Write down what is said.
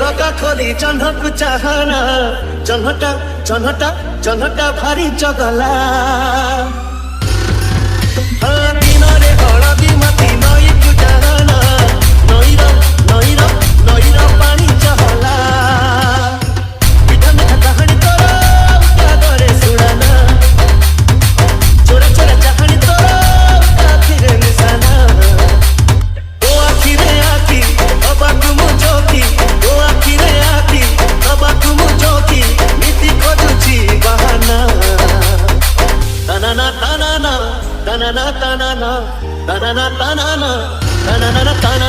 झरका खोली जह्नक चाहना जह्नटा भारी चगला दिनरे हलदी माथि नई को जाना नईर पानी चहला मिठा मिठा कहानी तोरा उतारे सुनाना चोरा चोरा चाहनी तोरा आखिरे निशाना ओ आखिरे आखि अबा तुम चौकी ओ आखिरे आखि अबा तुम चौकी नीति खोजुची बहाना ताना ताना ताना ताना ताना ताना ताना ताना ताना